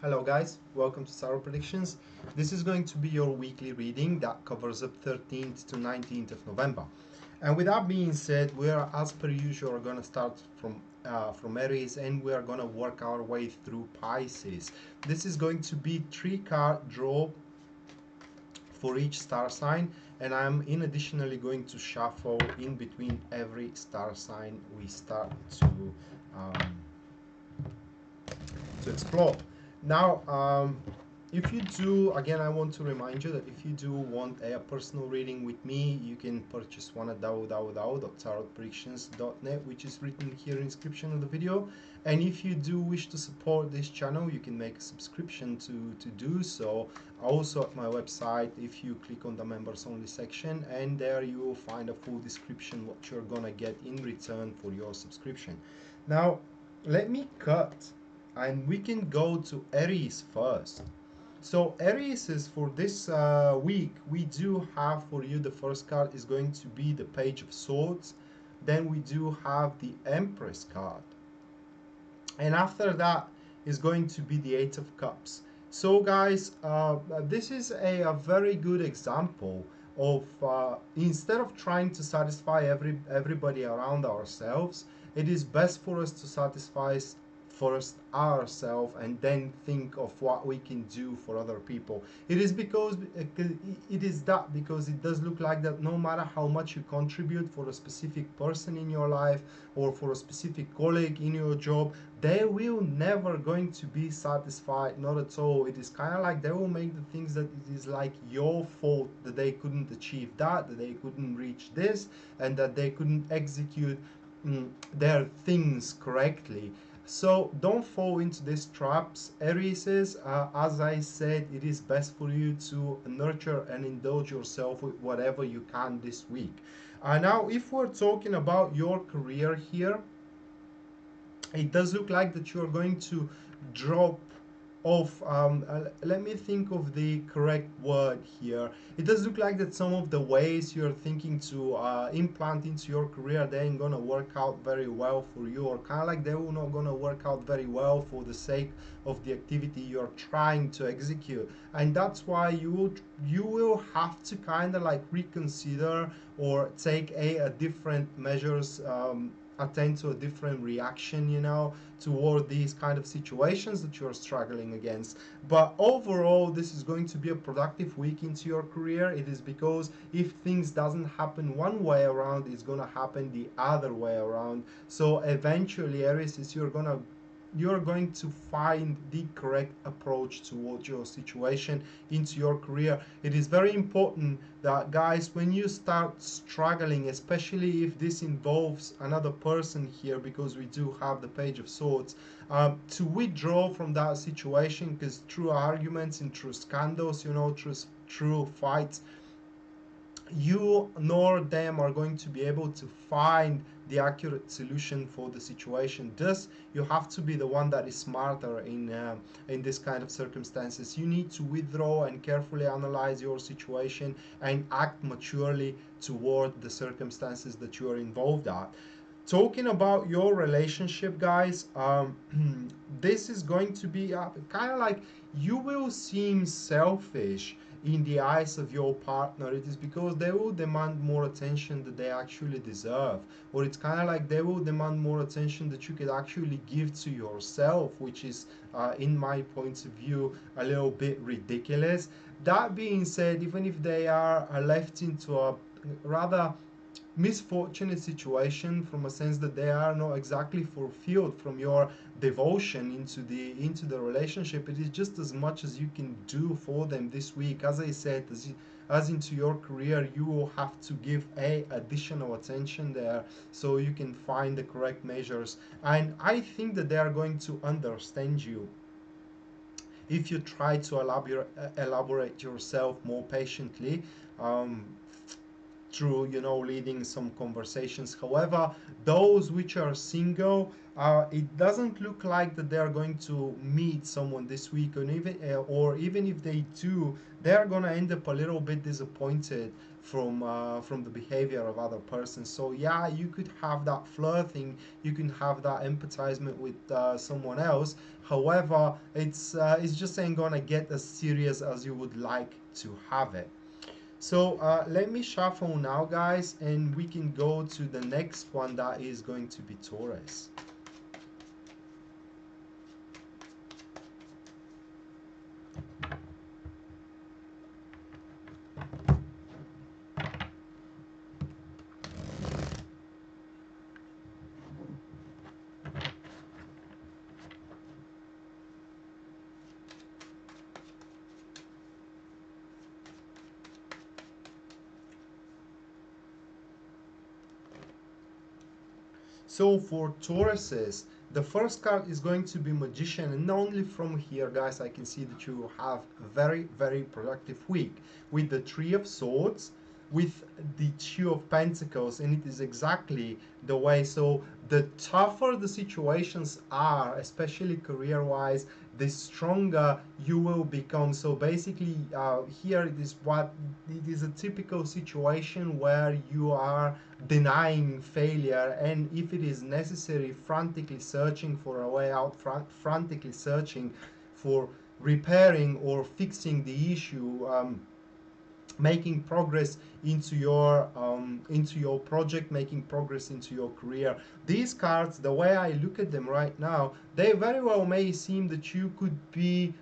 Hello guys, welcome to Tarot Predictions. This is going to be your weekly reading that covers up 13th to 19th of November. And with that being said, we are, as per usual, going to start from Aries, and we are going to work our way through Pisces. This is going to be 3-card draw for each star sign, and I'm in additionally going to shuffle in between every star sign we start um, to explore. Now, if you do, again, I want to remind you that if you do want a personal reading with me, you can purchase one at www.tarotpredictions.net, which is written here in the description of the video. And if you do wish to support this channel, you can make a subscription to do so. Also at my website, if you click on the members only section, and there you will find a full description what you're gonna get in return for your subscription. Now, let me cut and we can go to Aries first. So Aries is for this week, we do have for you, the first card is going to be the Page of Swords. Then we do have the Empress card. And after that is going to be the Eight of Cups. So guys, this is a very good example of instead of trying to satisfy everybody around ourselves, it is best for us to satisfy first ourselves and then think of what we can do for other people. It is because because it does look like that no matter how much you contribute for a specific person in your life or for a specific colleague in your job, they will never going to be satisfied, not at all. It is kind of like they will make the things that it is like your fault that they couldn't achieve that they couldn't reach this, and that they couldn't execute their things correctly. So don't fall into these traps, Aries. As I said, it is best for you to nurture and indulge yourself with whatever you can this week. Now, if we're talking about your career here, it does look like that you're going to drop off. Let me think of the correct word here. It does look like that some of the ways you're thinking to implant into your career, they ain't gonna work out very well for you, or kind of like they will not gonna work out very well for the sake of the activity you're trying to execute. And that's why you will have to kind of like reconsider or take a different measures, attend to a different reaction, toward these kind of situations that you're struggling against. But overall, this is going to be a productive week into your career. It is because if things doesn't happen one way around, it's gonna happen the other way around. So eventually, Aries, is you're going to find the correct approach towards your situation into your career. It is very important that, guys, when you start struggling, especially if this involves another person here, because we do have the Page of Swords, to withdraw from that situation, because through arguments and through scandals, through fights, you nor them are going to be able to find the accurate solution for the situation. Thus, you have to be the one that is smarter in this kind of circumstances. You need to withdraw and carefully analyze your situation and act maturely toward the circumstances that you are involved at. Talking about your relationship, guys, this is going to be kind of like you will seem selfish in the eyes of your partner. It is because they will demand more attention that they actually deserve, or it's kind of like they will demand more attention that you could actually give to yourself, which is in my point of view a little bit ridiculous. That being said, even if they are left into a rather misfortunate situation, from a sense that they are not exactly fulfilled from your devotion into the relationship, it is just as much as you can do for them this week. As I said, as into your career, you will have to give a additional attention there, so you can find the correct measures. And I think that they are going to understand you if you try to elaborate yourself more patiently. um, through, you know, leading some conversations. However, those which are single, it doesn't look like that they are going to meet someone this week, or even if they do, they are gonna end up a little bit disappointed from the behavior of other persons. So yeah, you could have that flirting, you can have that empathizement with someone else. However, it's just ain't gonna get as serious as you would like to have it. So let me shuffle now, guys, and we can go to the next one that is going to be Taurus. So for Tauruses, the first card is going to be Magician, and only from here, guys, I can see that you have a very, very productive week with the Three of Swords, with the Two of Pentacles, and it is exactly the way. So the tougher the situations are, especially career-wise, the stronger you will become. So basically, here it is a typical situation where you are denying failure, and if it is necessary, frantically searching for a way out, frantically searching for repairing or fixing the issue, making progress into your project, making progress into your career. These cards, the way I look at them right now, they very well may seem that you could be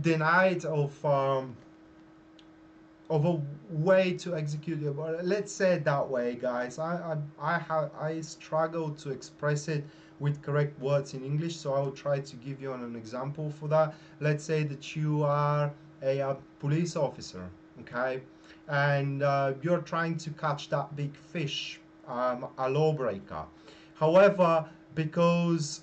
denied of a way to execute it. But let's say it that way, guys. I struggle to express it with correct words in English, so I will try to give you an example for that. Let's say that you are a police officer, okay, and you're trying to catch that big fish, a lawbreaker. However, because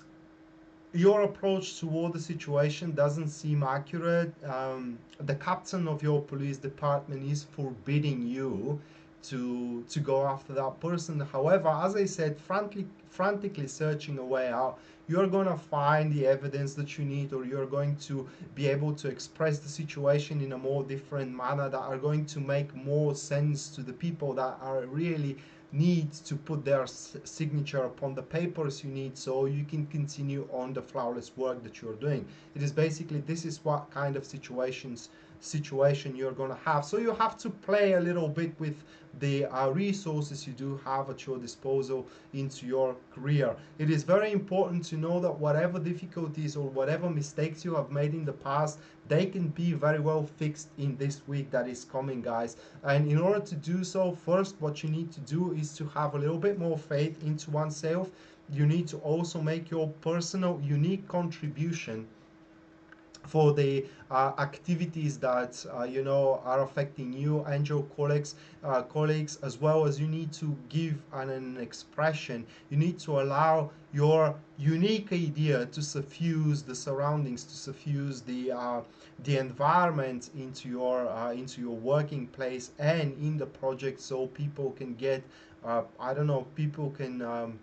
your approach toward the situation doesn't seem accurate. The captain of your police department is forbidding you to go after that person. However, as I said, frantically searching a way out, you're gonna find the evidence that you need, or you're going to be able to express the situation in a more different manner that are going to make more sense to the people that are really need to put their signature upon the papers you need, so you can continue on the flawless work that you're doing. It is basically, this is what kind of situation you're going to have. So you have to play a little bit with the resources you do have at your disposal into your career. It is very important to know that whatever difficulties or whatever mistakes you have made in the past, they can be very well fixed in this week that is coming, guys. And in order to do so, first what you need to do is to have a little bit more faith into oneself. You need to also make your personal unique contribution for the activities that you know are affecting you and your colleagues, as well as you need to give an expression. You need to allow your unique idea to suffuse the surroundings, to suffuse the environment into your working place and in the project, so people can get I don't know, people can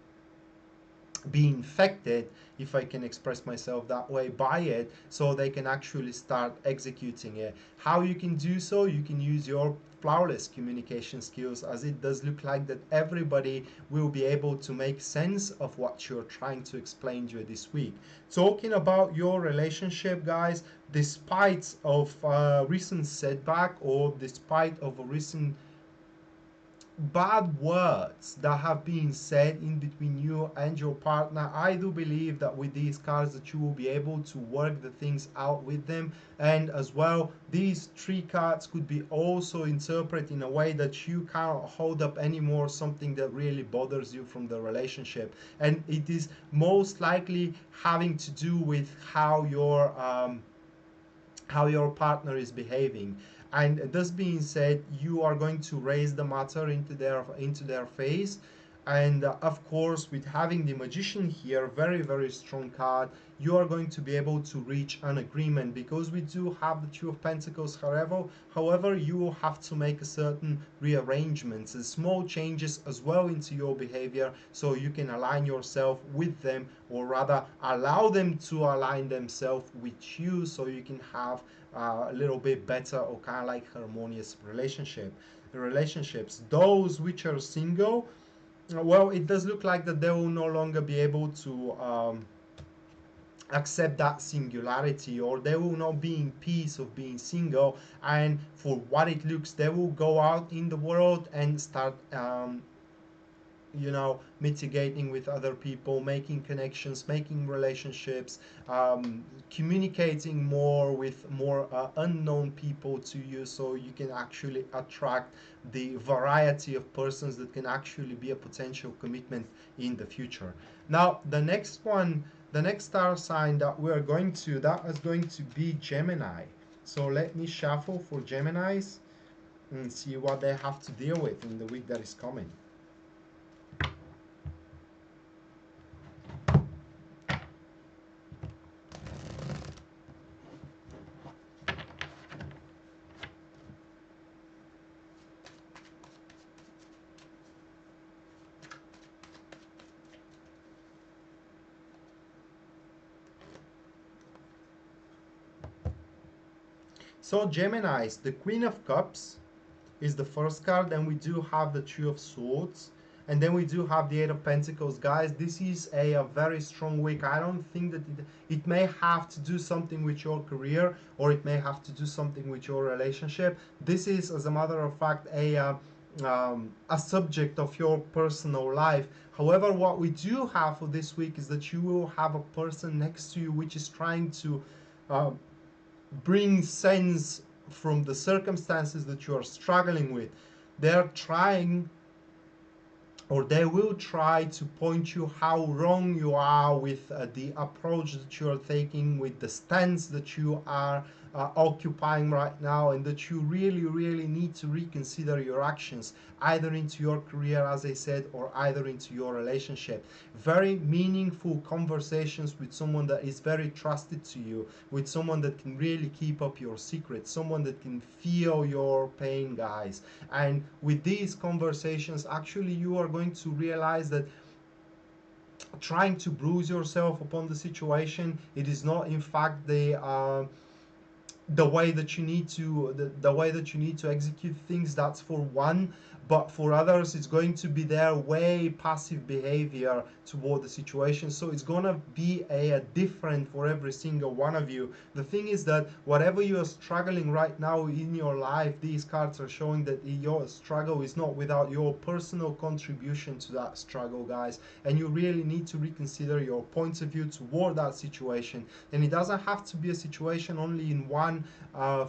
be infected, if I can express myself that way, by it, so they can actually start executing it. How you can do so? You can use your flawless communication skills, as it does look like that everybody will be able to make sense of what you're trying to explain to you this week. Talking about your relationship, guys, despite of recent setback, or despite of a recent bad words that have been said in between you and your partner, I do believe that with these cards that you will be able to work the things out with them. And as well, these three cards could be also interpreted in a way that you cannot hold up anymore something that really bothers you from the relationship, and it is most likely having to do with how your partner is behaving. And this being said, you are going to raise the matter into their face, And of course, with having the magician here, very, very strong card, you are going to be able to reach an agreement, because we do have the Two of Pentacles. However, you will have to make a certain rearrangements and small changes as well into your behavior, so you can align yourself with them, or rather allow them to align themselves with you, so you can have a little bit better or kind of like harmonious relationships. Those which are single, well, it does look like that they will no longer be able to accept that singularity, or they will not be in peace of being single, and for what it looks, they will go out in the world and start mitigating with other people, making connections, making relationships, communicating more with more unknown people to you, so you can actually attract the variety of persons that can actually be a potential commitment in the future. Now, the next star sign that that is going to be Gemini. So let me shuffle for Geminis and see what they have to deal with in the week that is coming. So Geminis, the Queen of Cups is the first card. Then we do have the Two of Swords. And then we do have the Eight of Pentacles. Guys, this is a very strong week. I don't think that it may have to do something with your career, or it may have to do something with your relationship. This is, as a matter of fact, a subject of your personal life. However, what we do have for this week is that you will have a person next to you which is trying to uh, bring sense from the circumstances that you are struggling with. They're trying, or they will try to point you how wrong you are with the approach that you are taking, with the stance that you are occupying right now, and that you really, really need to reconsider your actions, either into your career, as I said, or either into your relationship. Very meaningful conversations with someone that is very trusted to you, with someone that can really keep up your secrets, someone that can feel your pain, guys. And with these conversations, actually, you are going to realize that trying to bruise yourself upon the situation, it is not in fact the way that you need to the way that you need to execute things. That's for one. But for others, it's going to be their way passive behavior toward the situation. So it's gonna be a different for every single one of you. The thing is that whatever you are struggling right now in your life, these cards are showing that your struggle is not without your personal contribution to that struggle, guys. And you really need to reconsider your points of view toward that situation. And it doesn't have to be a situation only in one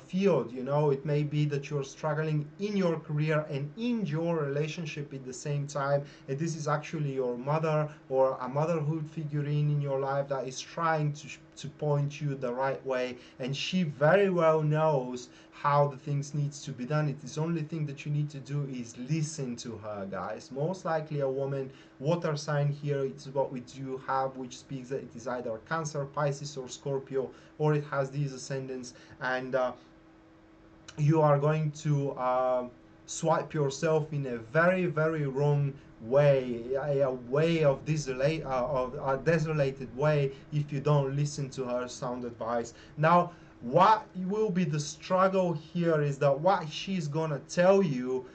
field. It may be that you're struggling in your career and in your relationship at the same time, and this is actually your mother or a motherhood figurine in your life that is trying to point you the right way, and she very well knows how the things needs to be done. It is only thing that you need to do is listen to her, guys. Most likely a woman, water sign here. It's what we do have, which speaks that it is either Cancer, Pisces, or Scorpio, or it has these ascendants. And you are going to swipe yourself in a very, very wrong way, a way of a desolated way, if you don't listen to her sound advice. Now, what will be the struggle here is that what she's gonna tell you,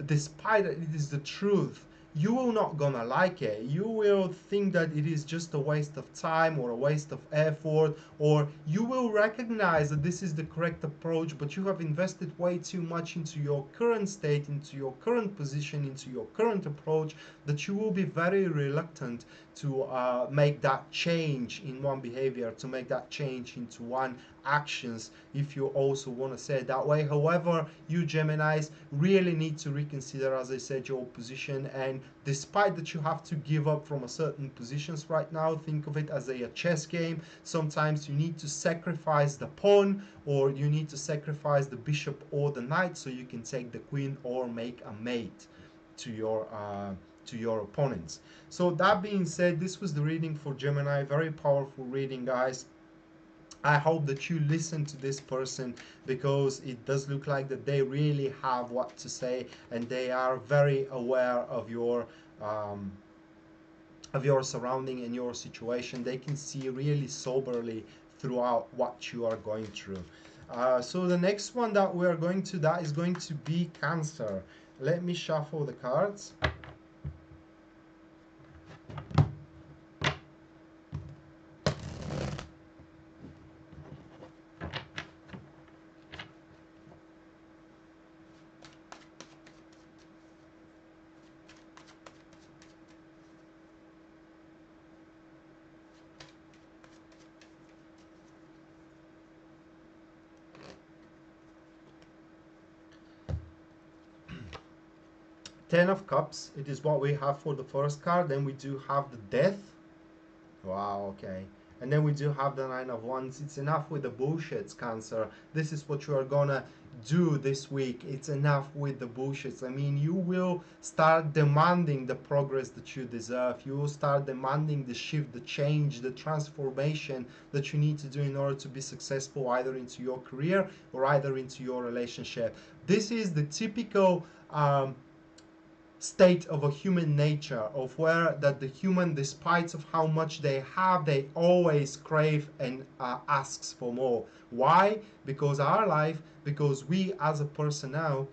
despite that it is the truth, you will not gonna like it. You will think that it is just a waste of time or a waste of effort, or you will recognize that this is the correct approach, but you have invested way too much into your current state, into your current position, into your current approach, that you will be very reluctant to make that change in one behavior, to make that change into one actions, if you also want to say it that way. However, you Geminis really need to reconsider, as I said, your position. And despite that you have to give up from a certain positions right now, think of it as a chess game. Sometimes you need to sacrifice the pawn, or you need to sacrifice the bishop or the knight, so you can take the queen or make a mate to to your opponents. So that being said, this was the reading for Gemini. Very powerful reading, guys. I hope that you listen to this person, because it does look like that they really have what to say, and they are very aware um, of your surrounding and your situation. They can see really soberly throughout what you are going through. So the next one that we are going to, that is going to be Cancer. Let me shuffle the cards. 10 of Cups, it is what we have for the first card. Then we do have the Death. Wow, okay. And then we do have the Nine of Wands. It's enough with the bullshits, Cancer. This is what you are gonna do this week. It's enough with the bullshits. I mean, you will start demanding the progress that you deserve. You will start demanding the shift, the change, the transformation that you need to do in order to be successful, either into your career or either into your relationship. This is the typical state of a human nature, of where that the human, despite of how much they have, they always crave and asks for more. Why? Because our life, because we as a person now,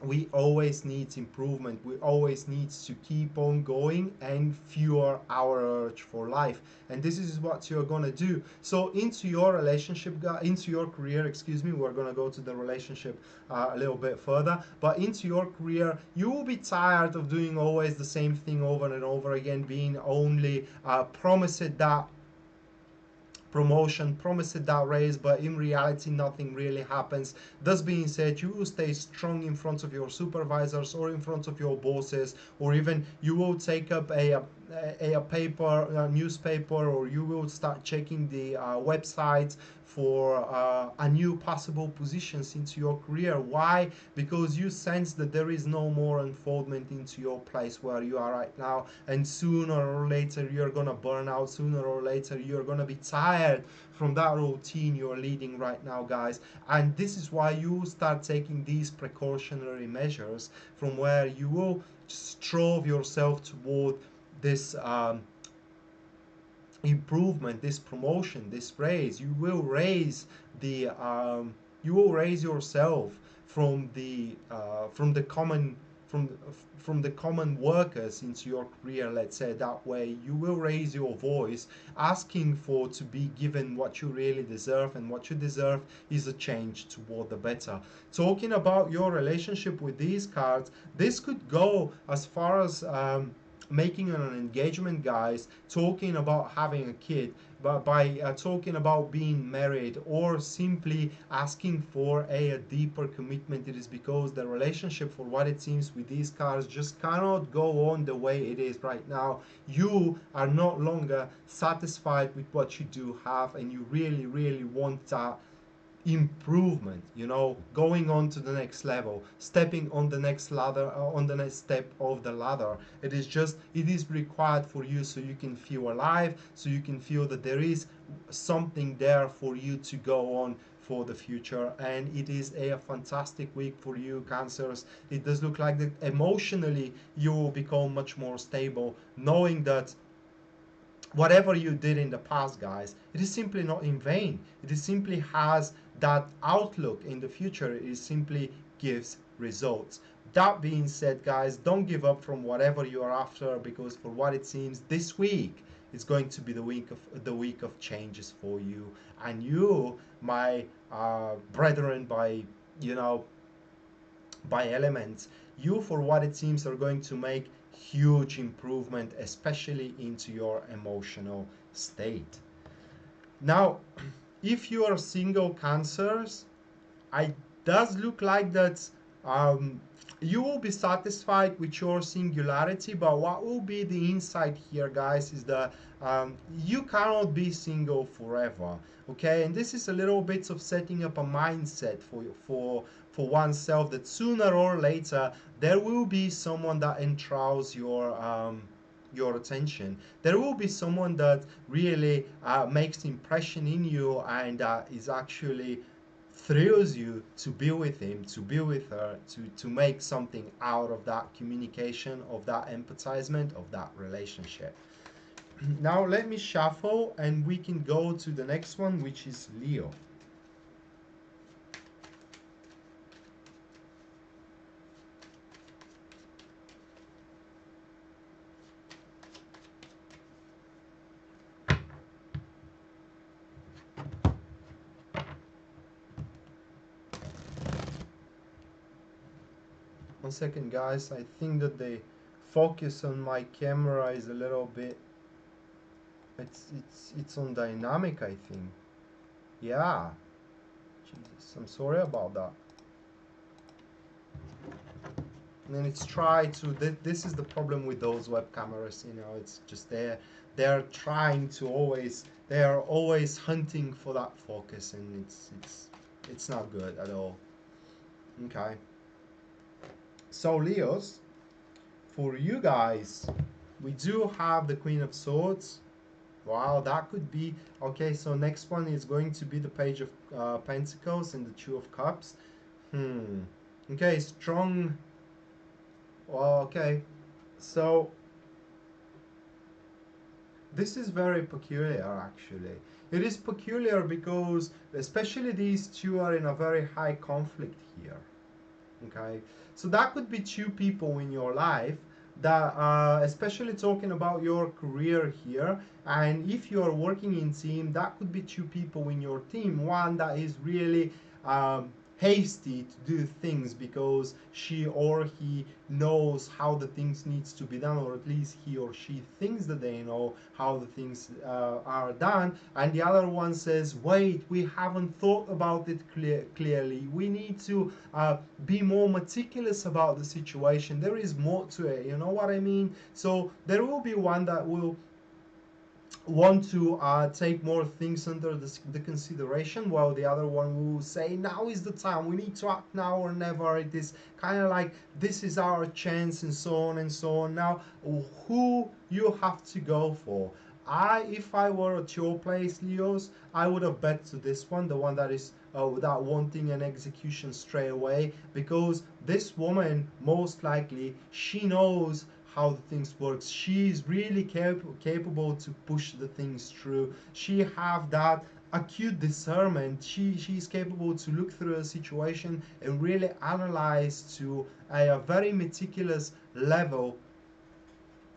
we always need improvement. We always need to keep on going and fuel our urge for life. And this is what you're gonna do. So into your relationship, into your career, excuse me, we're gonna go to the relationship a little bit further. But into your career, you will be tired of doing always the same thing over and over again, being only promised that promotion, promised that raise, but in reality nothing really happens. Thus being said, you will stay strong in front of your supervisors or in front of your bosses, or even you will take up a paper, a newspaper, or you will start checking the websites for a new possible positions into your career. Why? Because you sense that there is no more unfoldment into your place where you are right now, and sooner or later you're gonna burn out. Sooner or later you're gonna be tired from that routine you're leading right now, guys. And this is why you start taking these precautionary measures, from where you will strove yourself toward this improvement, this promotion, this raise. You will raise the you will raise yourself from the common from from the common workers into your career, let's say that way. You will raise your voice, asking for to be given what you really deserve, and what you deserve is a change toward the better. Talking about your relationship with these cards, this could go as far as making an engagement, guys, talking about having a kid, but by talking about being married, or simply asking for a deeper commitment. It is because the relationship, for what it seems with these cards, just cannot go on the way it is right now. You are no longer satisfied with what you do have, and you really, really want that improvement, going on to the next level, stepping on the next ladder, on the next step of the ladder. It is required for you, so you can feel alive, so you can feel that there is something there for you to go on for the future. And it is a fantastic week for you, Cancers. It does look like that emotionally you will become much more stable, knowing that whatever you did in the past, guys, it is simply not in vain. It is simply has that outlook in the future. It simply gives results. That being said, guys, don't give up from whatever you are after, because for what it seems, this week is going to be the week of changes for you. And you, my brethren, you know by elements, you, for what it seems, are going to make huge improvement, especially into your emotional state. Now, if you are single, Cancers, it does look like that um, you will be satisfied with your singularity, but what will be the insight here, guys, is that you cannot be single forever. Okay, and this is a little bit of setting up a mindset for oneself, that sooner or later there will be someone that enthralls your attention. There will be someone that really makes impression in you, and is actually thrills you to be with him, to be with her, to make something out of that communication, of that empathizement, of that relationship. Now let me shuffle and we can go to the next one, which is Leo. One second, guys. I think that the focus on my camera is a little bit, it's on dynamic, I think. Yeah. Jesus, I'm sorry about that. And then it's try to, this is the problem with those web cameras, you know, it's just they're trying to always, they are always hunting for that focus, and it's not good at all. Okay, so Leos, for you guys, we do have the Queen of Swords. Wow, that could be okay. So next one is going to be the Page of Pentacles and the Two of Cups. Okay, strong. Well, okay, so this is very peculiar, actually. It is peculiar because especially these two are in a very high conflict here. Okay, so that could be two people in your life that especially talking about your career here, and if you are working in team, that could be two people in your team. One that is really hasty to do things because she or he knows how the things needs to be done, or at least he or she thinks that they know how the things are done, and the other one says, wait, we haven't thought about it clearly, we need to be more meticulous about the situation, there is more to it, you know what I mean? So there will be one that will want to take more things under the consideration, while the other one will say, now is the time, we need to act now or never, it is kind of like this is our chance, and so on and so on. Now who you have to go for? If I were at your place, Leos, I would have bet to this one, the one that is without wanting an execution straight away, because this woman, most likely, she knows how the things works. She's really capable to push the things through. She have that acute discernment. She's capable to look through a situation and really analyze to a very meticulous level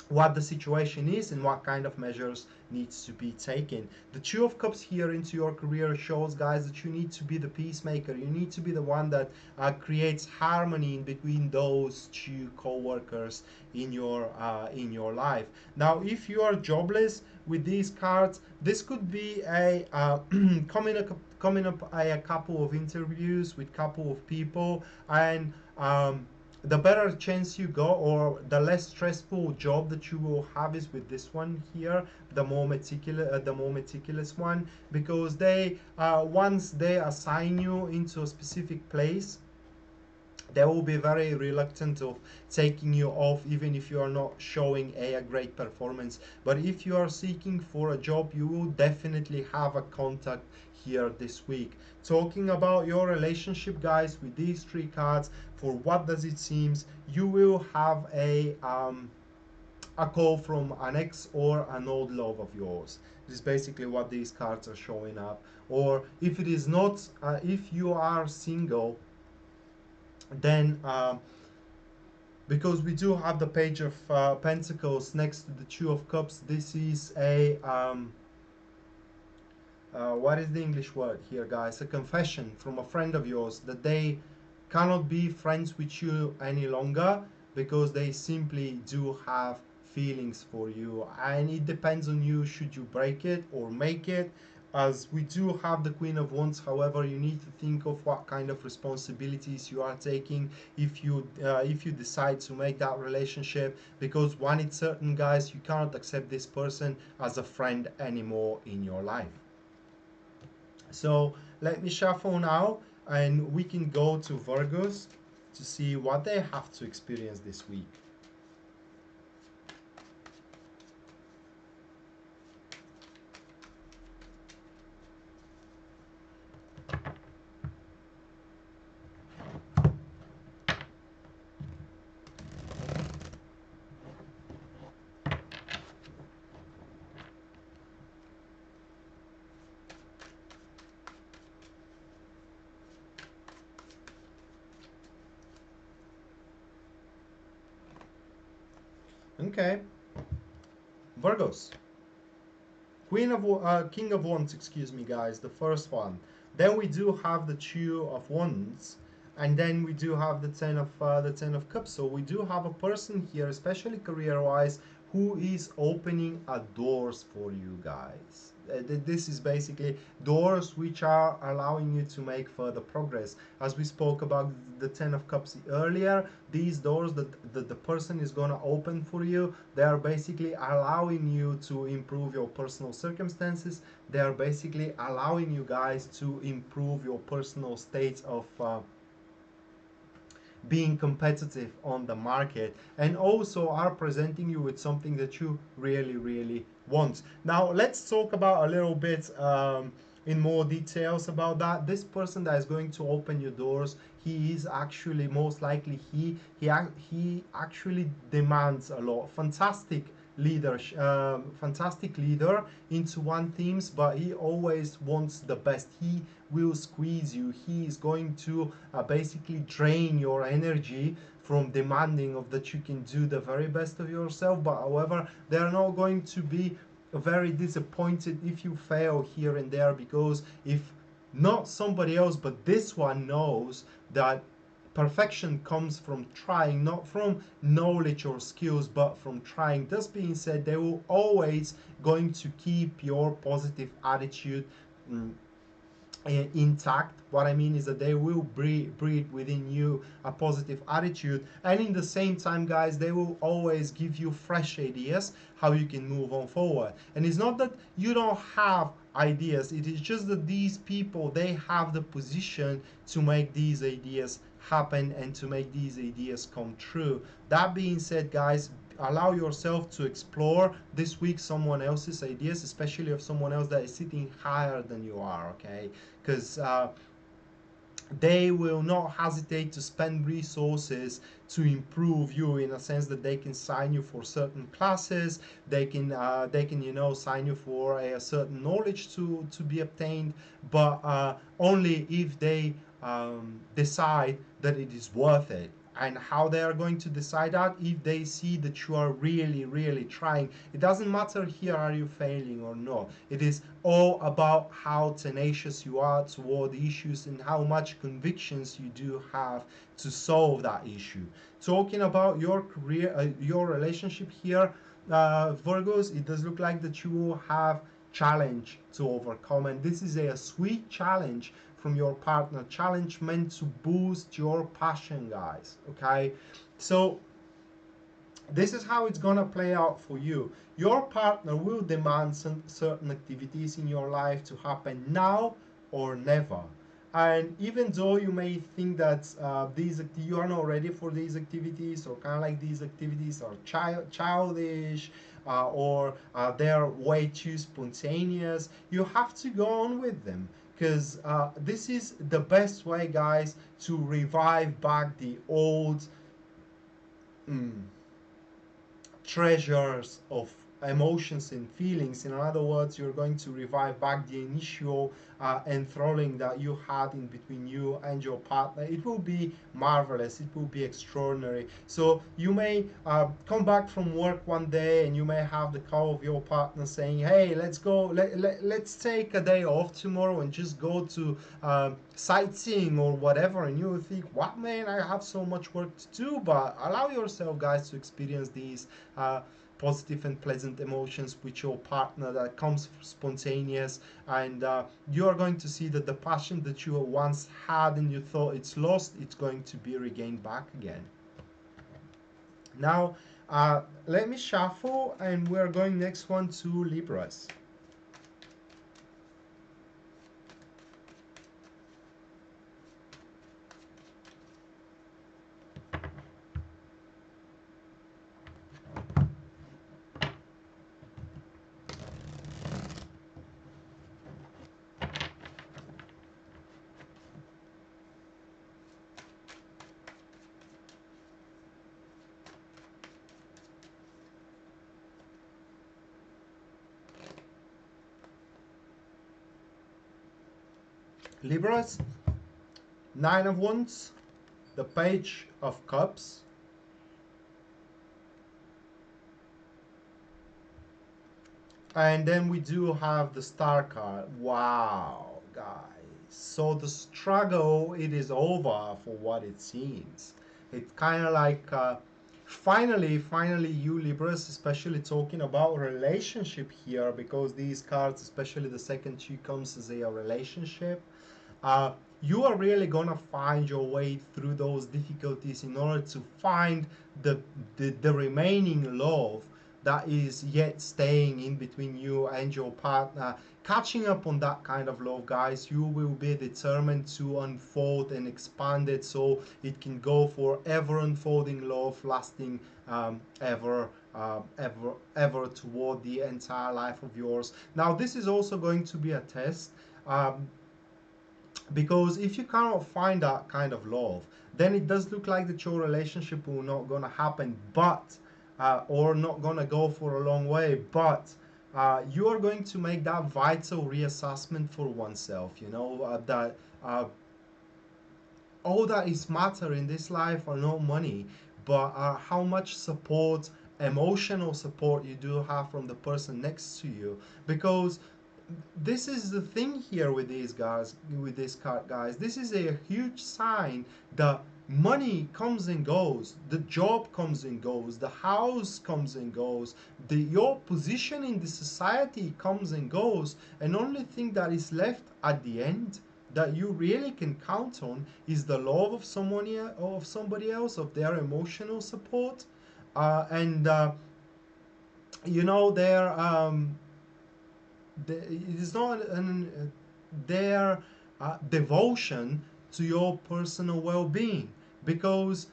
what the situation is and what kind of measures needs to be taken. The Two of Cups here into your career shows, guys, that you need to be the peacemaker. You need to be the one that creates harmony in between those two co-workers in your life. Now, if you are jobless with these cards, this could be a coming up a couple of interviews with couple of people, and the better chance you go, or the less stressful job that you will have is with this one here, the more meticulous one, because they once they assign you into a specific place, they will be very reluctant of taking you off, even if you are not showing a great performance. But if you are seeking for a job, you will definitely have a contact here this week. Talking about your relationship, guys, with these three cards, for what does it seems, you will have a call from an ex or an old love of yours. This is basically what these cards are showing up. Or if it is not, if you are single, then because we do have the Page of Pentacles next to the Two of Cups, this is a what is the English word here, guys? A confession from a friend of yours that they cannot be friends with you any longer because they simply do have feelings for you, and it depends on you, should you break it or make it, as we do have the Queen of Wands. However, you need to think of what kind of responsibilities you are taking if you decide to make that relationship, because one it's certain, guys, you cannot accept this person as a friend anymore in your life. So let me shuffle now, and we can go to Virgos to see what they have to experience this week. Okay, Virgos. King of Wands, excuse me, guys, the first one. Then we do have the Two of Wands, and then we do have the Ten of Cups. So we do have a person here, especially career-wise, who is opening doors for you guys. This is basically doors which are allowing you to make further progress. As we spoke about the Ten of Cups earlier, these doors that the person is going to open for you, they are basically allowing you to improve your personal circumstances. They are basically allowing you guys to improve your personal states of being competitive on the market, and also are presenting you with something that you really want. Now let's talk about a little bit in more details about that. This person that is going to open your doors, he is actually most likely he actually demands a lot. Fantastic leader into one themes, but he always wants the best. He will squeeze you. He is going to basically drain your energy from demanding of that you can do the very best of yourself. But however, they are not going to be very disappointed if you fail here and there, because if not somebody else, but this one knows that perfection comes from trying, not from knowledge or skills, but from trying. This being said, they will always going to keep your positive attitude intact. What I mean is that they will breed within you a positive attitude, and in the same time, guys, they will always give you fresh ideas how you can move on forward. And it's not that you don't have ideas, it is just that these people, they have the position to make these ideas happen and to make these ideas come true. That being said, guys, allow yourself to explore this week someone else's ideas, especially if someone else that is sitting higher than you are, okay? Because they will not hesitate to spend resources to improve you, in a sense that they can sign you for certain classes. They can sign you for a certain knowledge to be obtained, but only if they decide that it is worth it. And how they are going to decide that? If they see that you are really trying. It doesn't matter here are you failing or not. It is all about how tenacious you are toward the issues and how much convictions you do have to solve that issue. Talking about your career, your relationship here, Virgos, it does look like that you will have challenge to overcome, and this is a sweet challenge from your partner. Challenge meant to boost your passion, guys, okay? So this is how it's gonna play out for you. Your partner will demand some certain activities in your life to happen now or never. And even though you may think that you are not ready for these activities, or kind of like these activities are childish, or they are way too spontaneous, you have to go on with them, because this is the best way, guys, to revive back the old mm, treasures of emotions and feelings. In other words, you're going to revive back the initial enthralling that you had in between you and your partner. It will be marvelous, it will be extraordinary. So you may come back from work one day and you may have the call of your partner saying, hey, let's go, let's take a day off tomorrow and just go to sightseeing or whatever. And you will think, what, man, I have so much work to do. But allow yourself, guys, to experience these positive and pleasant emotions with your partner that comes spontaneous, and you are going to see that the passion that you once had and you thought it's lost, it's going to be regained back again. Now, let me shuffle, and we're going next one to Libras. Libras, Nine of Wands, the Page of Cups, and then we do have the Star card. Wow, guys. So the struggle, it is over for what it seems. It's kind of like finally, you Libras, especially talking about relationship here, because these cards, especially the second two, comes as a relationship. uh, you are really gonna find your way through those difficulties in order to find the, the remaining love that is yet staying in between you and your partner. Catching up on that kind of love, guys, you will be determined to unfold and expand it so it can go for ever unfolding love, lasting ever toward the entire life of yours. Now, this is also going to be a test. Because if you cannot find that kind of love, then it does look like that your relationship will not gonna happen, but or not gonna go for a long way. But you are going to make that vital reassessment for oneself. You know that all that is matter in this life are not money, but how much support, emotional support you do have from the person next to you. Because this is the thing here with these guys, with this card, guys. This is a huge sign that money comes and goes, the job comes and goes, the house comes and goes, your position in the society comes and goes, and only thing that is left at the end that you really can count on is the love of someone, of somebody else, of their emotional support, and you know their it is not their devotion to your personal well-being, because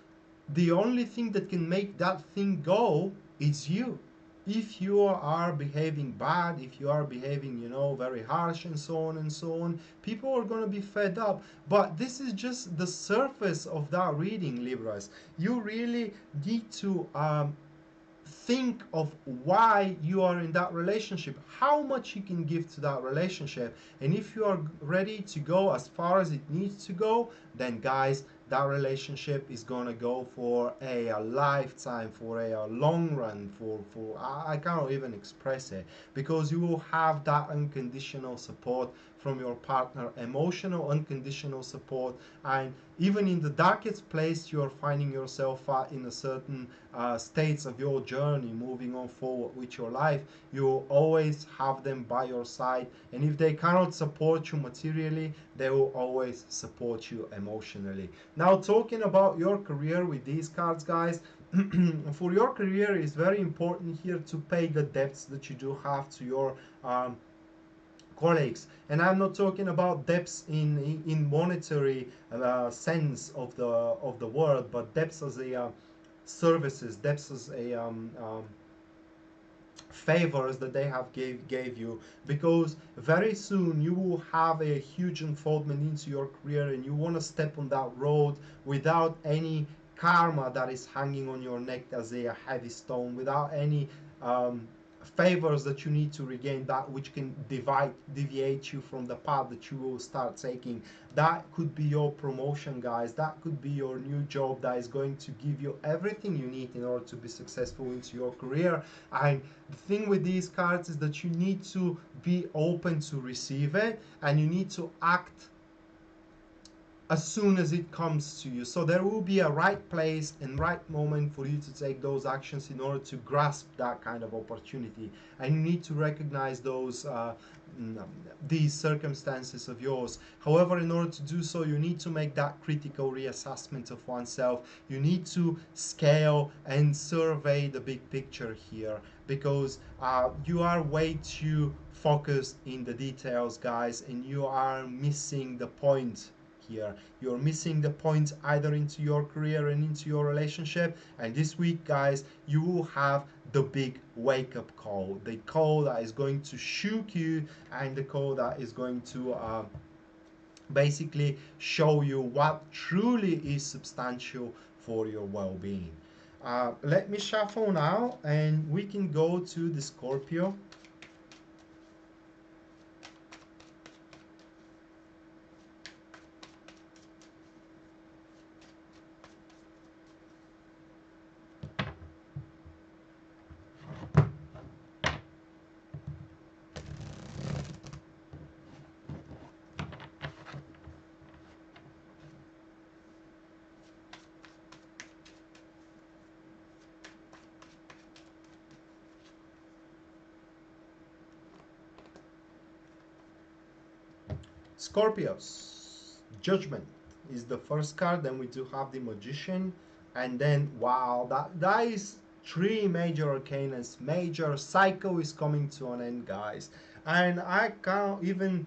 the only thing that can make that thing go is you. If you are behaving bad, if you are behaving, you know, very harsh and so on and so on, people are going to be fed up. But this is just the surface of that reading, Libras. You really need to think of why you are in that relationship, how much you can give to that relationship, and if you are ready to go as far as it needs to go, then guys, that relationship is gonna go for a lifetime, for a long run, for I cannot even express it, because you will have that unconditional support from your partner, emotional unconditional support. And even in the darkest place you're finding yourself at in a certain states of your journey, moving on forward with your life, you always have them by your side. And if they cannot support you materially, they will always support you emotionally. Now, talking about your career with these cards, guys, for your career, it's very important here to pay the debts that you do have to your colleagues. And I'm not talking about debts in monetary sense of the word, but debts as a services, debts as a favors that they have gave you, because very soon you will have a huge unfoldment into your career, and you want to step on that road without any karma that is hanging on your neck as a heavy stone, without any favors that you need to regain, that which can deviate you from the path that you will start taking. That could be your promotion, guys. That could be your new job that is going to give you everything you need in order to be successful into your career. And the thing with these cards is that you need to be open to receive it, and you need to act as soon as it comes to you. So there will be a right place and right moment for you to take those actions in order to grasp that kind of opportunity. And you need to recognize mm, these circumstances of yours. However, in order to do so, you need to make that critical reassessment of oneself. You need to scale and survey the big picture here, because you are way too focused in the details, guys, and you are missing the point here. You're missing the point either into your career and into your relationship. And this week, guys, you will have the big wake up call, the call that is going to shook you, and the call that is going to basically show you what truly is substantial for your well-being. Let me shuffle now, and we can go to the Scorpio. Scorpios, Judgment is the first card. Then we do have the Magician, and then wow, that is three major arcanas. Major cycle is coming to an end, guys, and I can't even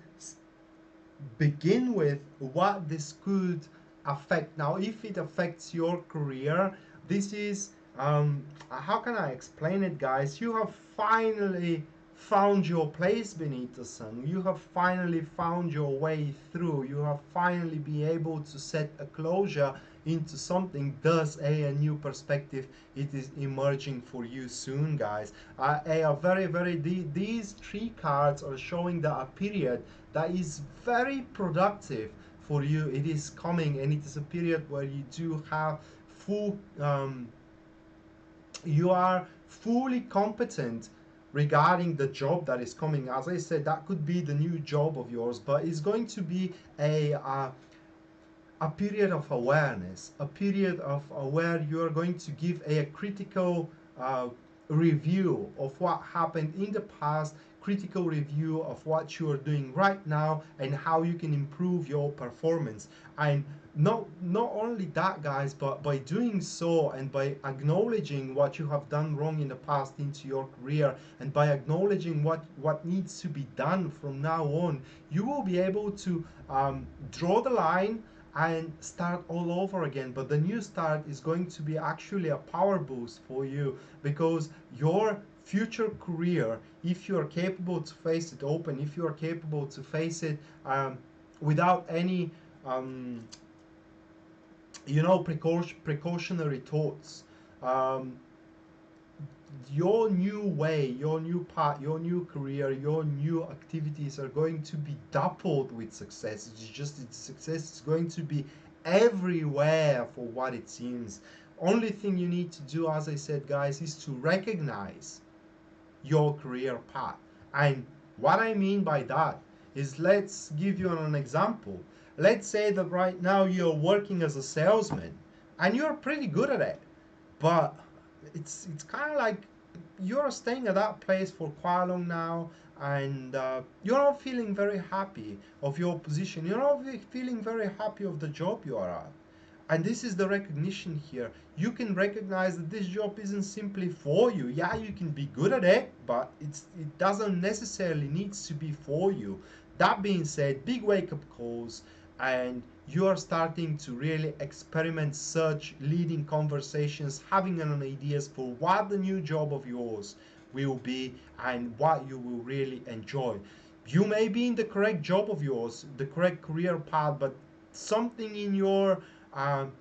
begin with what this could affect. Now, if it affects your career, this is how can I explain it, guys? You have finally found your place beneath the sun. You have finally found your way through. You have finally be able to set a closure into something. Thus, a new perspective, it is emerging for you soon, guys. A very very these three cards are showing that a period that is very productive for you. It is coming, and it is a period where you do have full you are fully competent regarding the job that is coming. As I said, that could be the new job of yours, but it's going to be a period of awareness, a period of where you are going to give a critical review of what happened in the past, critical review of what you are doing right now, and how you can improve your performance. And not only that, guys, but by doing so and by acknowledging what you have done wrong in the past into your career, and by acknowledging what needs to be done from now on, you will be able to draw the line and start all over again. But the new start is going to be actually a power boost for you, because your future career, if you are capable to face it open, if you are capable to face it without any precautionary thoughts, um, your new way, your new path, your new career, your new activities are going to be doubled with success. It's success is going to be everywhere for what it seems. Only thing you need to do, as I said, guys, is to recognize your career path. And what I mean by that is, let's give you an example. Let's say that right now you're working as a salesman and you're pretty good at it, but it's kind of like you're staying at that place for quite long now, and you're not feeling very happy of your position. You're not feeling very happy of the job you are at. And this is the recognition here. You can recognize that this job isn't simply for you. Yeah, you can be good at it, but it doesn't necessarily needs to be for you. That being said, big wake up calls, and you are starting to really experiment such leading conversations, having an ideas for what the new job of yours will be and what you will really enjoy. You may be in the correct job of yours, the correct career path, but something in your um,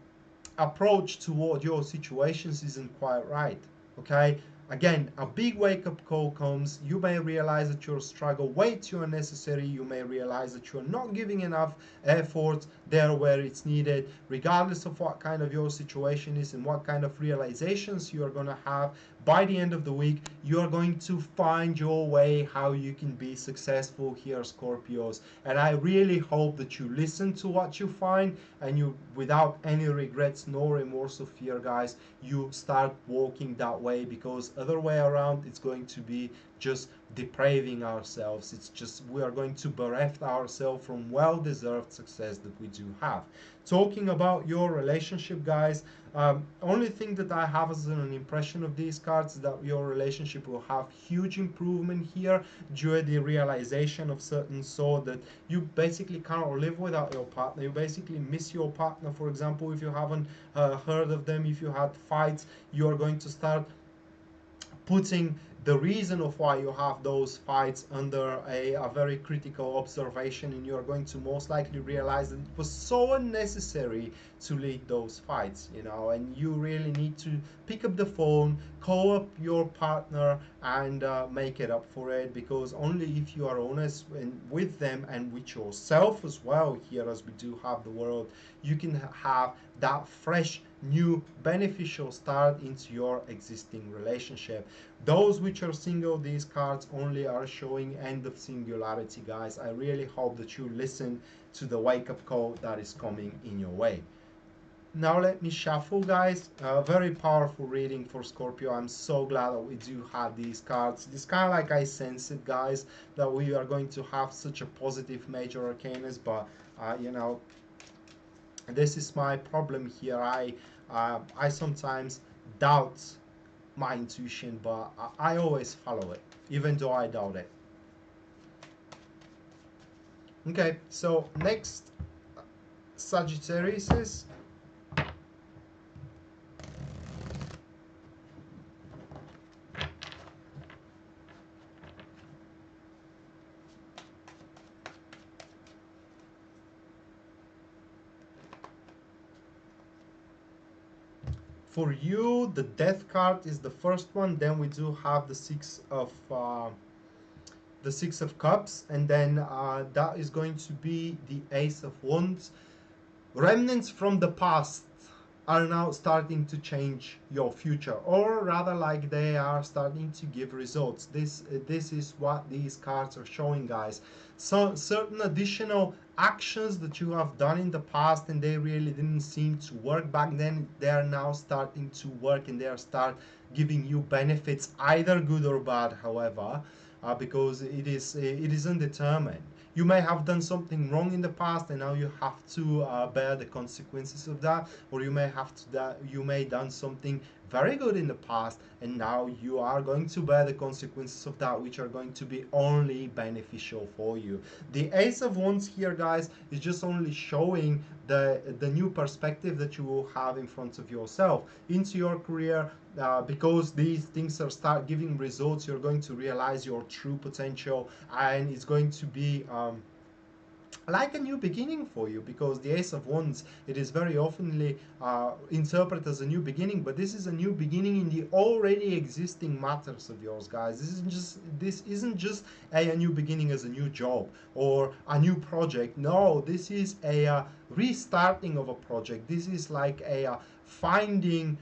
approach toward your situations isn't quite right. Okay, again, a big wake-up call comes. You may realize that your struggle way too unnecessary. You may realize that you're not giving enough effort there where it's needed, regardless of what kind of your situation is and what kind of realizations you are going to have. By the end of the week, you are going to find your way how you can be successful here, Scorpios. And I really hope that you listen to what you find, and you, without any regrets nor remorse or fear, guys, you start walking that way, because other way around it's going to be just depraving ourselves. It's just we are going to bereft ourselves from well-deserved success that we do have. Talking about your relationship, guys, only thing that I have as an impression of these cards is that your relationship will have huge improvement here due to the realization of certain, so that you basically cannot live without your partner. You basically miss your partner. For example, if you haven't heard of them, if you had fights, you are going to start putting the reason of why you have those fights under a very critical observation, and you're going to most likely realize that it was so unnecessary to lead those fights, you know, and you really need to pick up the phone, call up your partner, and make it up for it, because only if you are honest with them and with yourself as well, here as we do have the world, you can have that fresh, new, beneficial start into your existing relationship. Those which are single, these cards only are showing end of singularity, guys. I really hope that you listen to the wake-up call that is coming in your way. Now let me shuffle, guys. Very powerful reading for Scorpio. I'm so glad that we do have these cards. It's kind of like I sense it, guys, that we are going to have such a positive major arcanus, but you know, this is my problem here. I sometimes doubt my intuition, but I always follow it, even though I doubt it. Okay, so next, Sagittarius is for you. The Death card is the first one. Then we do have the Six of Cups, and then that is going to be the Ace of Wands. Remnants from the past are now starting to change your future, or rather, like, they are starting to give results. This is what these cards are showing, guys. So certain additional actions that you have done in the past and they really didn't seem to work back then, they are now starting to work, and they are start giving you benefits, either good or bad, however, because it is undetermined. You may have done something wrong in the past, and now you have to bear the consequences of that, or you may have to you may done something very good in the past, and now you are going to bear the consequences of that, which are going to be only beneficial for you. The Ace of Wands here, guys, is just only showing the new perspective that you will have in front of yourself into your career. Because these things are start giving results, you're going to realize your true potential, and it's going to be like a new beginning for you, because the Ace of Wands, it is very oftenly interpreted as a new beginning, but this is a new beginning in the already existing matters of yours, guys. This isn't just a new beginning as a new job or a new project. No, this is a restarting of a project. This is like a finding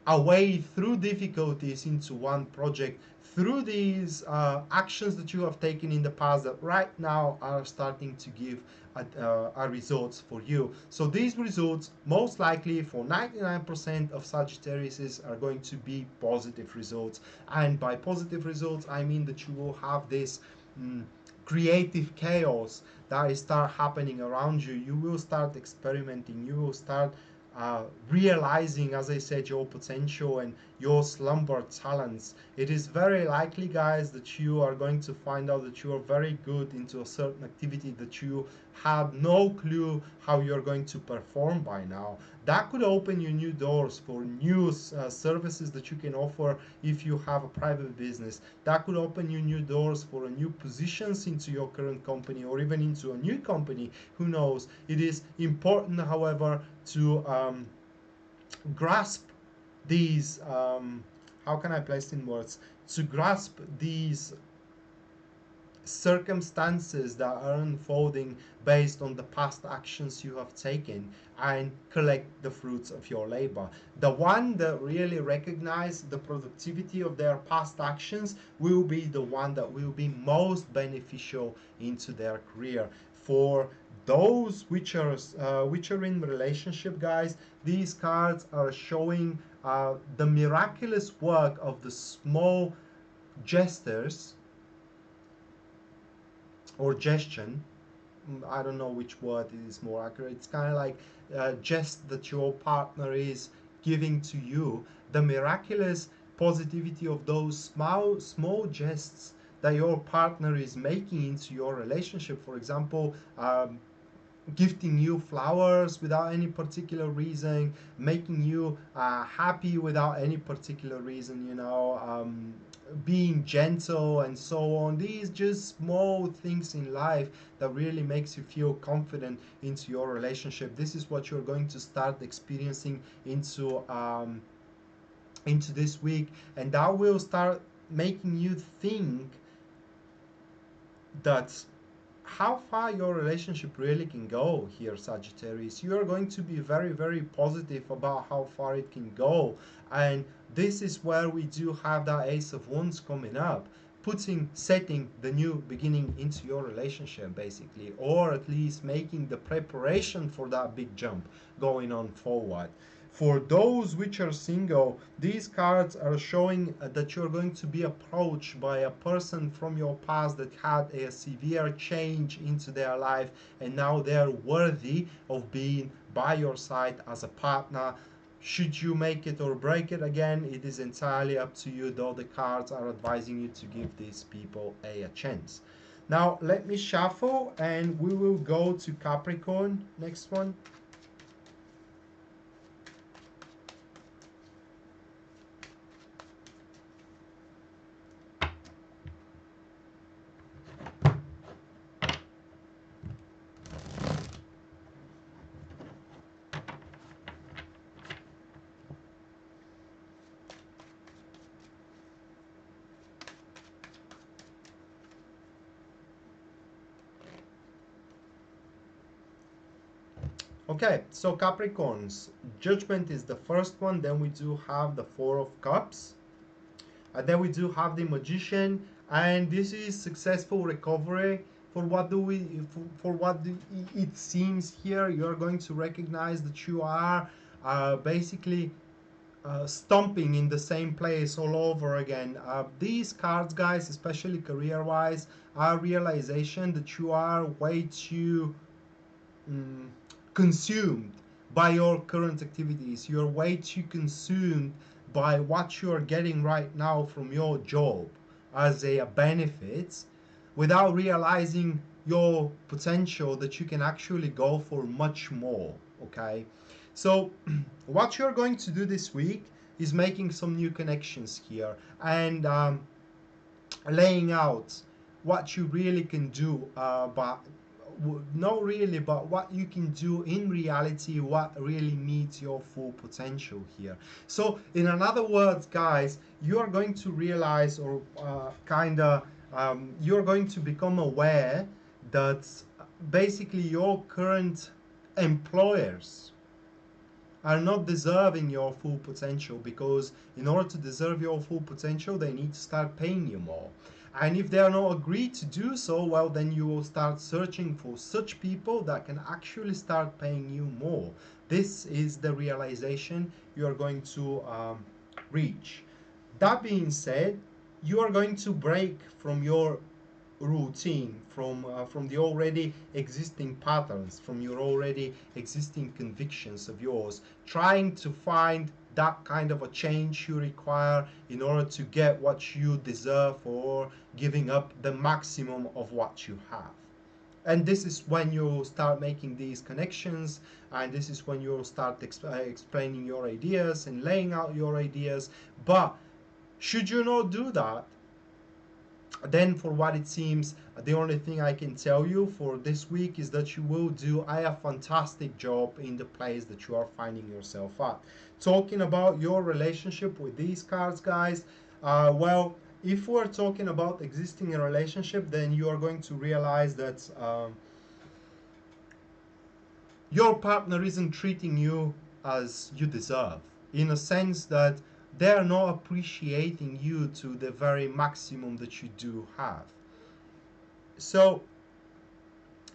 a way through difficulties into one project, through these actions that you have taken in the past that right now are starting to give results for you. So these results, most likely for 99% of Sagittarius, are going to be positive results. And by positive results, I mean that you will have this creative chaos that is start happening around you. You will start experimenting. You will start realizing, as I said, your potential and your slumbered talents. It is very likely, guys, that you are going to find out that you are very good into a certain activity that you had no clue how you're going to perform by now. That could open you new doors for new services that you can offer if you have a private business. That could open you new doors for a new positions into your current company, or even into a new company. Who knows? It is important, however, to grasp these how can I place in words, to grasp these circumstances that are unfolding based on the past actions you have taken and collect the fruits of your labor. The one that really recognize the productivity of their past actions will be the one that will be most beneficial into their career. For those which are in relationship, guys, these cards are showing the miraculous work of the small gestures or gesture. I don't know which word is more accurate. It's kind of like jest that your partner is giving to you. The miraculous positivity of those small jests that your partner is making into your relationship. For example, gifting you flowers without any particular reason, making you happy without any particular reason, being gentle and so on. These just small things in life that really makes you feel confident into your relationship. This is what you're going to start experiencing into this week, and that will start making you think that how far your relationship really can go here, Sagittarius. You are going to be very, very positive about how far it can go. And this is where we do have that Ace of Wands coming up, setting the new beginning into your relationship, basically, or at least making the preparation for that big jump going on forward. For those which are single, these cards are showing that you're going to be approached by a person from your past that had a severe change into their life, and now they're worthy of being by your side as a partner. Should you make it or break it again, it is entirely up to you, though the cards are advising you to give these people a chance. Now, let me shuffle and we will go to Capricorn, next one. Okay, so Capricorns, Judgment is the first one, then we do have the Four of Cups, and then we do have the Magician, and this is successful recovery. For what it seems here, you're going to recognize that you are basically stomping in the same place all over again. These cards, guys, especially career-wise, are realization that you are way too mm, consumed by your current activities. You're way too consumed by what you're getting right now from your job as a benefit without realizing your potential that you can actually go for much more. Okay, so what you're going to do this week is making some new connections here and laying out what you really can do, but not really, but what you can do in reality, what really meets your full potential here. So in other words, guys, you are going to realize, or you're going to become aware that basically your current employers are not deserving your full potential, because in order to deserve your full potential they need to start paying you more, and if they are not agreed to do so, well, then you will start searching for such people that can actually start paying you more. This is the realization you are going to reach. That being said, you are going to break from your routine, from the already existing patterns, from your already existing convictions of yours, trying to find that kind of a change you require in order to get what you deserve, or giving up the maximum of what you have. And this is when you start making these connections, and this is when you start explaining your ideas and laying out your ideas. But should you not do that, Then for what it seems, the only thing I can tell you for this week is that you will do a fantastic job in the place that you are finding yourself at. Talking about your relationship with these cards, guys, well, if we're talking about existing a relationship, then you are going to realize that your partner isn't treating you as you deserve, in a sense that they're not appreciating you to the very maximum that you do have. So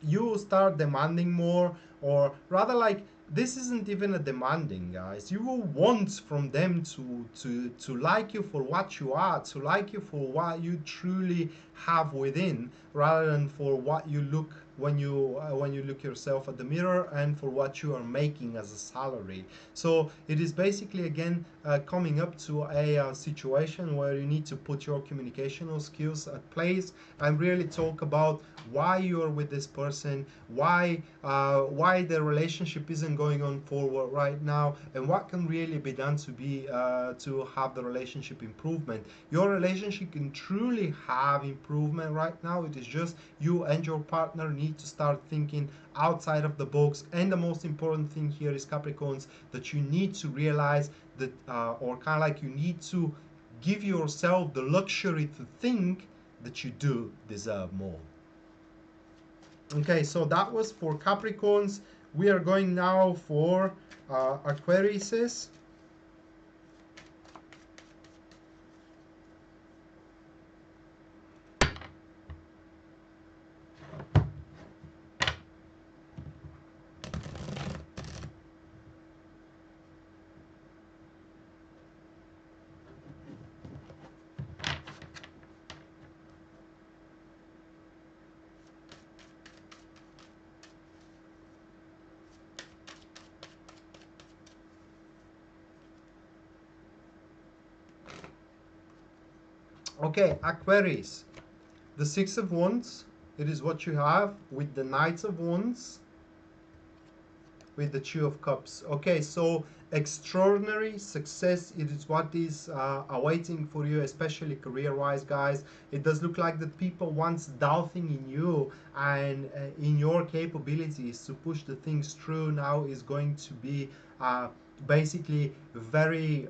you will start demanding more, or rather, like, this isn't even a demanding, guys. You will want from them to like you for what you are, to like you for what you truly have within, rather than for what you look when you look yourself at the mirror, and for what you are making as a salary. So it is basically, again, coming up to a situation where you need to put your communicational skills at place and really talk about why you're with this person, why the relationship isn't going on forward right now, and what can really be done to have the relationship improvement. Your relationship can truly have improvement right now. It is just you and your partner need to start thinking outside of the box. And the most important thing here is, Capricorns, that you need to realize that, or kind of like, you need to give yourself the luxury to think that you do deserve more. Okay, so that was for Capricorns. We are going now for Aquariuses. Okay, Aquarius. The Six of Wands, it is what you have with the Knights of Wands, with the Two of Cups. Okay, so extraordinary success, it is what is awaiting for you, especially career-wise, guys. It does look like that people once doubting in you and in your capabilities to push the things through now is going to be basically very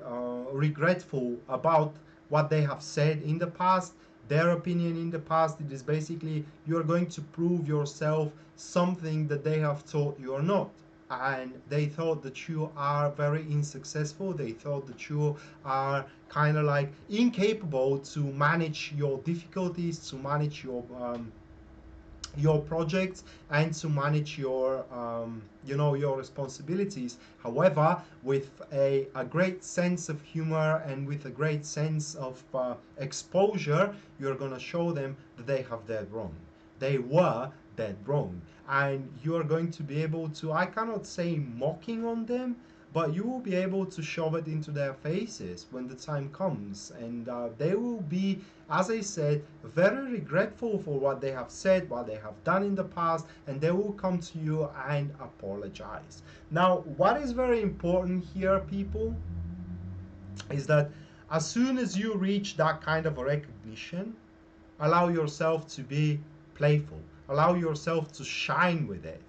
regretful about what they have said in the past, their opinion in the past. It is basically, you're going to prove yourself something that they have thought you are not, and they thought that you are very unsuccessful. They thought that you are kind of like incapable to manage your difficulties, to manage your projects, and to manage your your responsibilities. However, with a great sense of humor and with a great sense of exposure, you're going to show them that they have dead wrong. They were dead wrong, and you are going to be able to, I cannot say mocking on them, but you will be able to shove it into their faces when the time comes, and they will be, as I said, very regretful for what they have said, what they have done in the past, and they will come to you and apologize. Now, what is very important here, people, is that as soon as you reach that kind of a recognition, allow yourself to be playful, allow yourself to shine with it.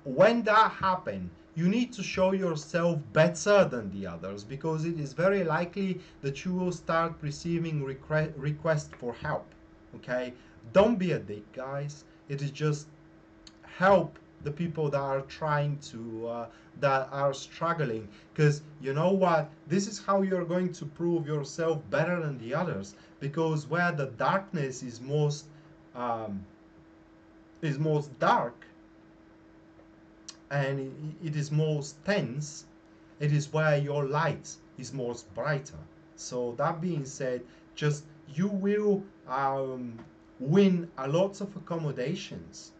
When that happens, you need to show yourself better than the others, because it is very likely that you will start receiving requests for help. Okay, don't be a dick, guys. It is just help the people that are trying to that are struggling, because you know what, this is how you're going to prove yourself better than the others, because where the darkness um, is most dark, and it is most tense, it is where your light is most brighter. So that being said, just you will win a lot of accommodations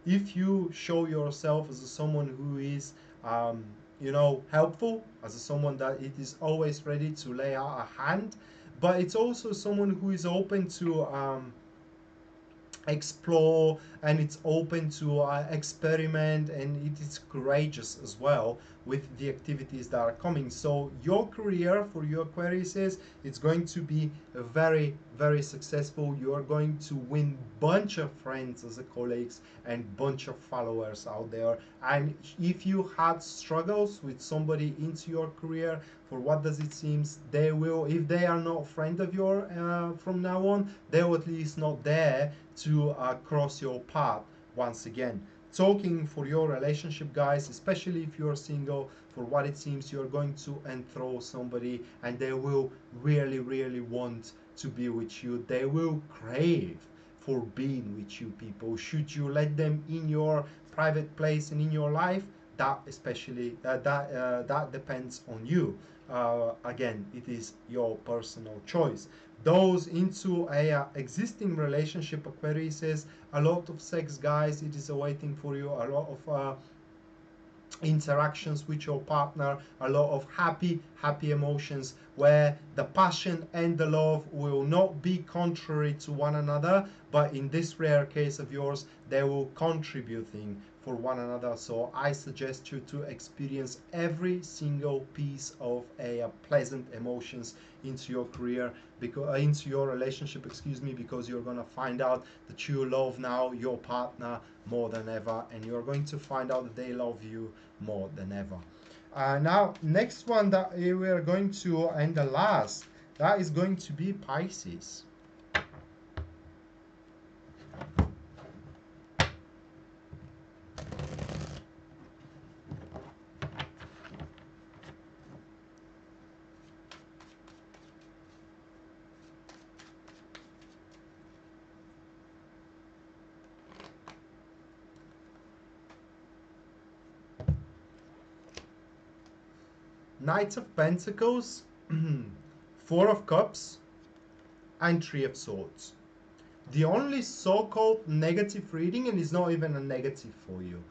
if you show yourself as someone who is helpful, as someone that it is always ready to lay out a hand, but it's also someone who is open to explore, and it's open to experiment, and it is courageous as well with the activities that are coming. So your career for your Aquarius is, it's going to be very, very successful. You are going to win bunch of friends as a colleagues and bunch of followers out there. And if you had struggles with somebody into your career, for what does it seems, they will, if they are not a friend of your from now on, they will at least not there to cross your path once again. Talking for your relationship, guys, especially if you're single, for what it seems, you're going to enthrall somebody and they will really, really want to be with you. They will crave for being with you, people. Should you let them in your private place and in your life, that especially that depends on you. Again, it is your personal choice. Those into a existing relationship, Aquarius says, a lot of sex, guys, it is awaiting for you. A lot of interactions with your partner, a lot of happy emotions where the passion and the love will not be contrary to one another, but in this rare case of yours, they will contributing for one another. So I suggest you to experience every single piece of a pleasant emotions into your career, because into your relationship, excuse me, because you're going to find out that you love now your partner more than ever, and you're going to find out that they love you more than ever. Now, next one that we are going to, and the last, that is going to be Pisces. Knight of Pentacles, Four of Cups, and Three of Swords. The only so-called negative reading, and it's not even a negative for you.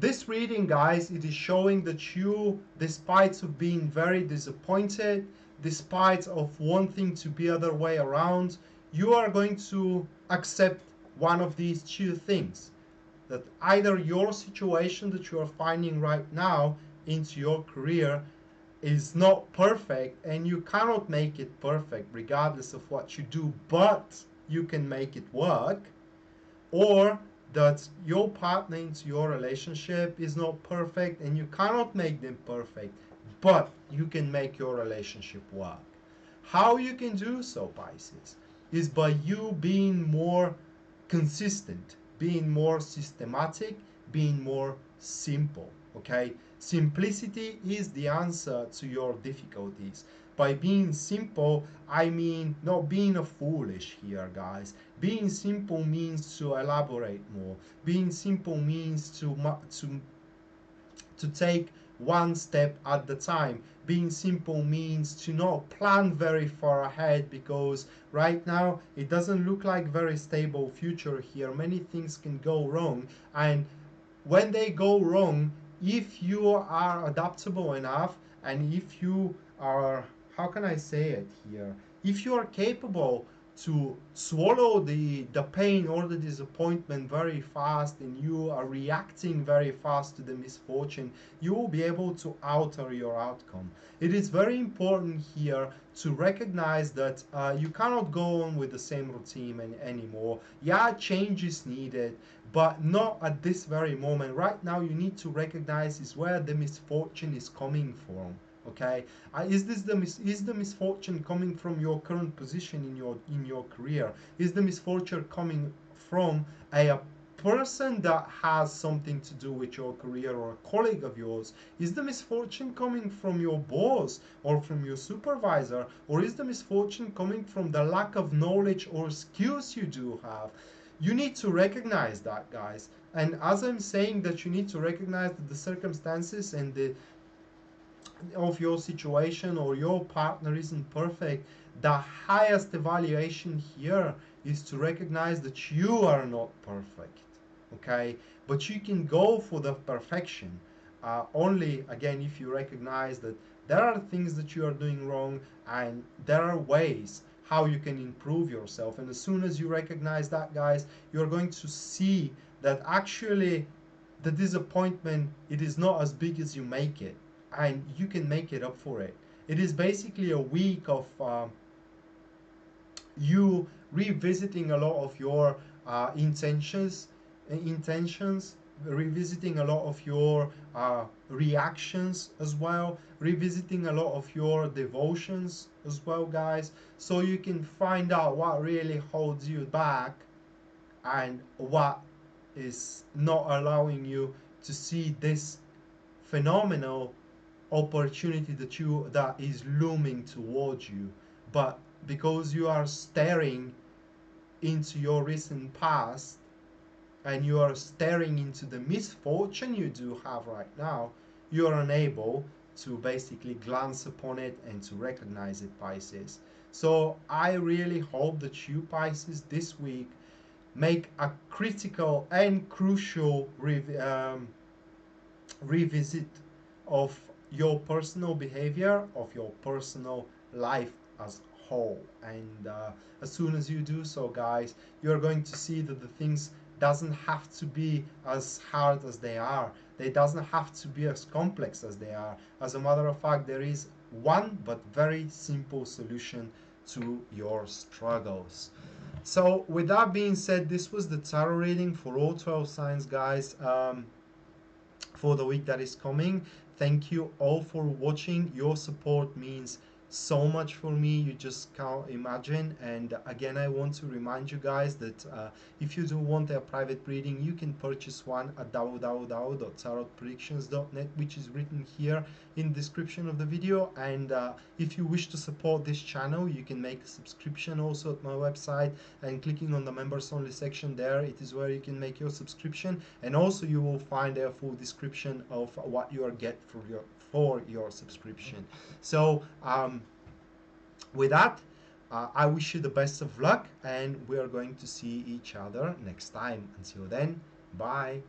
This reading, guys, it is showing that you, despite of being very disappointed, despite of wanting to be other way around, you are going to accept one of these two things. That either your situation that you are finding right now into your career is not perfect and you cannot make it perfect regardless of what you do, but you can make it work, or that your partner into your relationship is not perfect and you cannot make them perfect, but you can make your relationship work. How you can do so, Pisces, is by you being more consistent, being more systematic, being more simple. Okay, simplicity is the answer to your difficulties. By being simple, I mean not being a foolish here, guys. Being simple means to elaborate more. Being simple means to take one step at the time. Being simple means to not plan very far ahead, because right now it doesn't look like very stable future here. Many things can go wrong, and when they go wrong, if you are adaptable enough, and if you are, how can I say it here, if you are capable to swallow the pain or the disappointment very fast, and you are reacting very fast to the misfortune, you will be able to alter your outcome. It is very important here to recognize that you cannot go on with the same routine anymore. Yeah, change is needed, but not at this very moment. Right now, you need to recognize is where the misfortune is coming from. Okay, is the misfortune coming from your current position in your career? Is the misfortune coming from a person that has something to do with your career, or a colleague of yours? Is the misfortune coming from your boss or from your supervisor, or is the misfortune coming from the lack of knowledge or skills you do have? You need to recognize that, guys. And as I'm saying that you need to recognize that the circumstances and the of your situation or your partner isn't perfect, the highest evaluation here is to recognize that you are not perfect. Okay, but you can go for the perfection only, again, if you recognize that there are things that you are doing wrong and there are ways how you can improve yourself. And as soon as you recognize that, guys, you're going to see that actually the disappointment, it is not as big as you make it, and you can make it up for it. It is basically a week of you revisiting a lot of your intentions, revisiting a lot of your reactions as well, revisiting a lot of your devotions as well, guys, so you can find out what really holds you back and what is not allowing you to see this phenomenal opportunity that is looming towards you. But because you are staring into your recent past and you are staring into the misfortune you do have right now, you are unable to basically glance upon it and to recognize it, Pisces. So I really hope that you, Pisces, this week make a critical and crucial revisit of your personal behavior, of your personal life as whole. And as soon as you do so, guys, you're going to see that the things doesn't have to be as hard as they are. They doesn't have to be as complex as they are. As a matter of fact, there is one but very simple solution to your struggles. So with that being said, this was the tarot reading for all 12 signs, guys. For the week that is coming. Thank you all for watching. Your support means so much for me, you just can't imagine. And again, I want to remind you guys that if you do want a private reading, you can purchase one at www.tarotpredictions.net, which is written here in the description of the video. And if you wish to support this channel, you can make a subscription also at my website, and clicking on the members only section there, it is where you can make your subscription. And also you will find a full description of what you are get for your subscription. So with that, I wish you the best of luck, and we are going to see each other next time. Until then, bye.